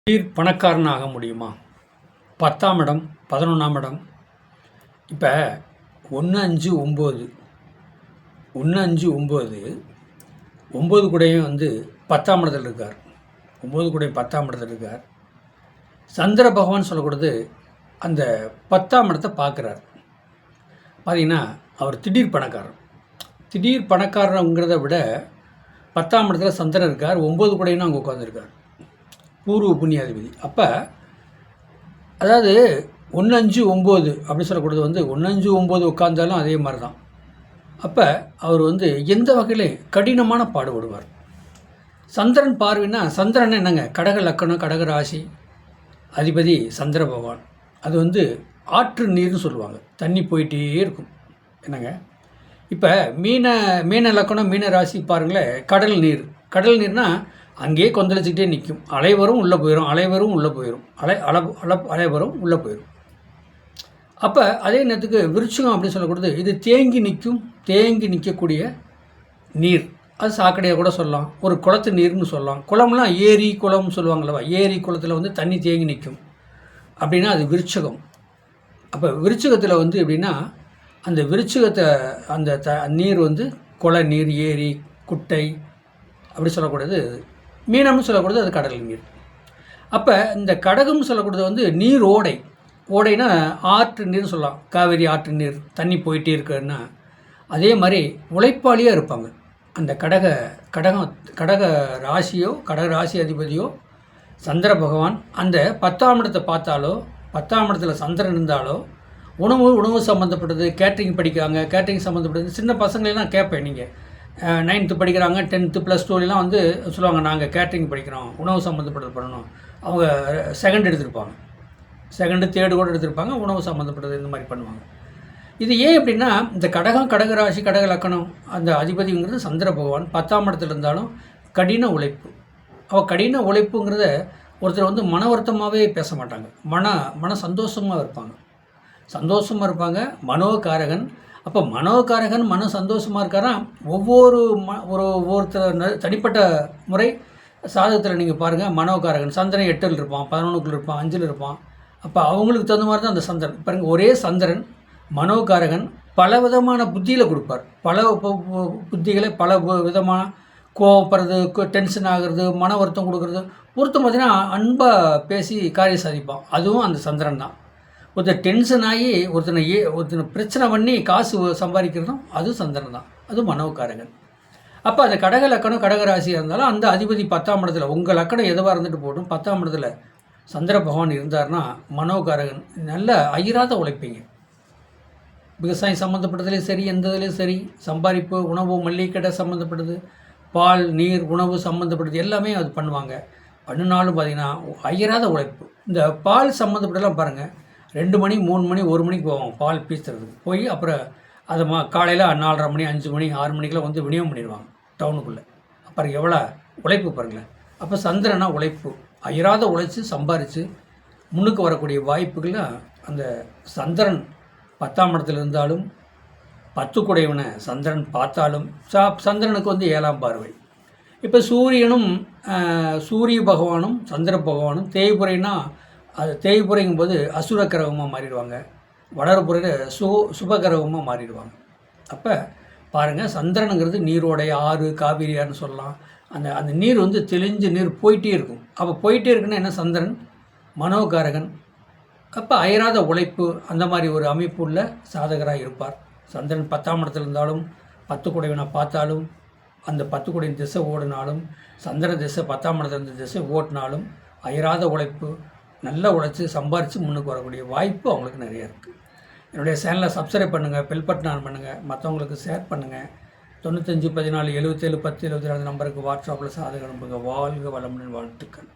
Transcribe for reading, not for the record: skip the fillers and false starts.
பணக்காரன் ஆக முடியுமா? 10ஆம் இடம், 11ஆம் இடம். இப்போ 1, 5, 9 1, 5, 9 9 கூடயும் 10ஆம் இடத்துல இருக்கார். 9 கூடயும் 10ஆம் இடத்துல இருக்கார். சந்திர பகவான் சொல்லக்கூடாது அந்த 10ஆம் இடத்தை பார்க்குறார். பார்த்தீங்கன்னா அவர் திடீர் பணக்காரர். திடீர் பணக்காரங்கிறத விட 10ஆம் இடத்துல சந்திரன் இருக்கார். 9 கூடயும் அங்கே உட்காந்துருக்கார். பூர்வ புண்ணியாதிபதி. அப்போ அதாவது 1, 5, 9 அப்படி சொல்லக்கூடாது 1, 5, 9 உட்கார்ந்தாலும் அதே மாதிரி தான். அப்போ அவர் எந்த வகையிலையும் கடினமான பாடுபடுவார். சந்திரன் பார்வைன்னா சந்திரன் என்னங்க, கடக லக்கணம், கடக ராசி அதிபதி சந்திர பகவான். அது ஆற்று நீர்னு சொல்லுவாங்க. தண்ணி போயிட்டே இருக்கும் என்னங்க. இப்போ மீன லக்கணம், மீன ராசி பாருங்களேன், கடல் நீர். கடல் நீர்னால் அங்கேயே கொந்தளிச்சுக்கிட்டே நிற்கும். அலைவரும் உள்ளே போயிடும், அலைவரும் உள்ளே போயிடும், அலைவரும் உள்ளே போயிடும். அப்போ அதே நேரத்துக்கு விருட்சகம் அப்படின்னு சொல்லக்கூடாது, இது தேங்கி நிற்கக்கூடிய நீர். அது சாக்கடையாக கூட சொல்லலாம், ஒரு குளத்து நீர்னு சொல்லலாம். குளம்லாம் ஏரி குளம்னு சொல்லுவாங்களவா, ஏரி குளத்தில் தண்ணி தேங்கி நிற்கும் அப்படின்னா அது விருட்சகம். அப்போ விருட்சகத்தில் எப்படின்னா அந்த விருட்சகத்தை அந்த நீர் குள நீர், ஏரி, குட்டை அப்படி சொல்லக்கூடாது. மீனம்னு சொல்லக்கூடாது, அது கடல் நீர். அப்போ இந்த கடகம்னு சொல்லக்கூடாது நீர் ஓடை. ஓடைனா ஆற்று நீர்னு சொல்லலாம். காவேரி ஆற்று நீர் தண்ணி போயிட்டே இருக்குன்னா அதே மாதிரி உழைப்பாளியாக இருப்பாங்க. அந்த கடக ராசியோ, கடக ராசி அதிபதியோ சந்திர பகவான் அந்த 10ஆம் இடத்தை பார்த்தாலோ, 10ஆம் இடத்துல சந்திரன் இருந்தாலோ உணவு சம்மந்தப்பட்டது, கேட்ரிங் படிக்கிறாங்க, கேட்ரிங் சம்மந்தப்பட்டது. சின்ன பசங்களெல்லாம் கேட்பேன், நீங்கள் 9th படிக்கிறாங்க, 10th +2 சொல்லுவாங்க, நாங்கள் கேட்ரிங் படிக்கிறோம், உணவு சம்மந்தப்பட்டது பண்ணணும். அவங்க செகண்ட் எடுத்திருப்பாங்க, செகண்டு தேர்டு கூட எடுத்திருப்பாங்க, உணவு சம்மந்தப்பட்டது இந்த மாதிரி பண்ணுவாங்க. இது ஏன் அப்படின்னா இந்த கடகராசி, கடக லக்கணம் அந்த அதிபதிங்கிறது சந்திர பகவான் 10ஆம் இடத்துல இருந்தாலும் கடின உழைப்பு. கடின உழைப்புங்கிறத ஒருத்தர் மன வருத்தமாகவே பேச மாட்டாங்க, மன சந்தோஷமாக இருப்பாங்க. மனோகாரகன். அப்போ மனோகாரகன் மன சந்தோஷமாக இருக்காரா. ஒவ்வொருத்தர் தனிப்பட்ட முறை சாதகத்தில் நீங்கள் பாருங்கள், மனோகாரகன் சந்திரன் 8ல் இருப்பான், 11க்குள்ள இருப்பான், 5ல் இருப்பான். அப்போ அவங்களுக்கு தகுந்த மாதிரி தான் அந்த சந்திரன் பாருங்கள். ஒரே சந்திரன் மனோகாரகன் பல விதமான புத்தியில் கொடுப்பார். பல புத்திகளை பல விதமான கோவப்படுறது, டென்ஷன் ஆகிறது, மன வருத்தம் கொடுக்குறது. ஒருத்தன் பார்த்தீங்கன்னா அன்பாக பேசி காரியம் சாதிப்பான், அதுவும் அந்த சந்திரன் தான். ஒருத்தர் டென்ஷன் ஆகி ஒருத்தனை பிரச்சனை பண்ணி காசு சம்பாதிக்கிறதும் அது சந்திரன் தான், அது மனோகாரகன். அப்போ அந்த கடக லக்கணம், கடகராசியாக இருந்தாலும் அந்த அதிபதி 10ஆம் இடத்துல, உங்கள் லக்கணம் எதுவாக இருந்துட்டு போட்டும், 10ஆம் இடத்துல சந்திர பகவான் இருந்தார்னா மனோகாரகன். நல்ல அயிராத உழைப்பீங்க. விவசாயம் சம்மந்தப்பட்டதுலேயும் சரி, எந்த இதுலேயும் சரி, சம்பாதிப்பு, உணவு, மல்லிகை கடை சம்மந்தப்பட்டது, பால், நீர், உணவு சம்மந்தப்பட்டது எல்லாமே அது பண்ணுவாங்க. பண்ணினாலும் பார்த்திங்கன்னா அயிராத உழைப்பு. இந்த பால் சம்மந்தப்பட்டதெல்லாம் பாருங்கள், 2 மணி, 3 மணி, 1 மணிக்கு போவோம் பால் பீசுறதுக்கு. போய் அப்புறம் அதை காலையில் 4:30 மணி, 5 மணி, 6 மணிக்கெலாம் விநியோகம் பண்ணிடுவாங்க டவுனுக்குள்ளே. அப்புறம் எவ்வளோ உழைப்பு பாருங்களேன். அப்போ சந்திரனா உழைப்பு, அயராத உழைச்சி சம்பாரித்து முன்னுக்கு வரக்கூடிய வாய்ப்புகள்லாம் அந்த சந்திரன் 10ஆம் இடத்துல இருந்தாலும் 10 குடையவனை சந்திரன் பார்த்தாலும் சந்திரனுக்கு 7ஆம் பார்வை. இப்போ சூரிய பகவானும் சந்திர பகவானும் தேய்புரைனா அது தேய்புரைங்கும்போது அசுர கிரகமாக மாறிடுவாங்க, வளர்புறையில் சுபகிரகமாக மாறிடுவாங்க. அப்போ பாருங்கள், சந்திரனுங்கிறது நீரோடைய ஆறு, காவிரி ஆறுன்னு சொல்லலாம். அந்த நீர் தெளிஞ்ச நீர் போயிட்டே இருக்கும். அப்போ போயிட்டே இருக்குன்னா என்ன, சந்திரன் மனோகாரகன். அப்போ அயராத உழைப்பு, அந்த மாதிரி ஒரு அமைப்பு உள்ள சாதகராக இருப்பார். சந்திரன் 10ஆம் இடத்துல இருந்தாலும் 10 குடைவனை பார்த்தாலும் அந்த 10 குடையின் திசை ஓடினாலும், சந்திர திசை 10ஆம் இடத்துல இருந்த திசை ஓட்டினாலும் அயராத உழைப்பு, நல்லா உழைச்சி சம்பாரித்து முன்னுக்கு வரக்கூடிய வாய்ப்பு அவங்களுக்கு நிறையா இருக்குது. என்னுடைய சேனலை சப்ஸ்கிரைப் பண்ணுங்கள், பெல் பட்டன் ஆன் பண்ணுங்கள், மற்றவங்களுக்கு ஷேர் பண்ணுங்கள். 95 14 77 10 74 நம்பருக்கு வாட்ஸ்அப்பில் சாதகம் அனுப்புங்க. வாழ்க வளமுடன், வாழ்த்துக்கள்.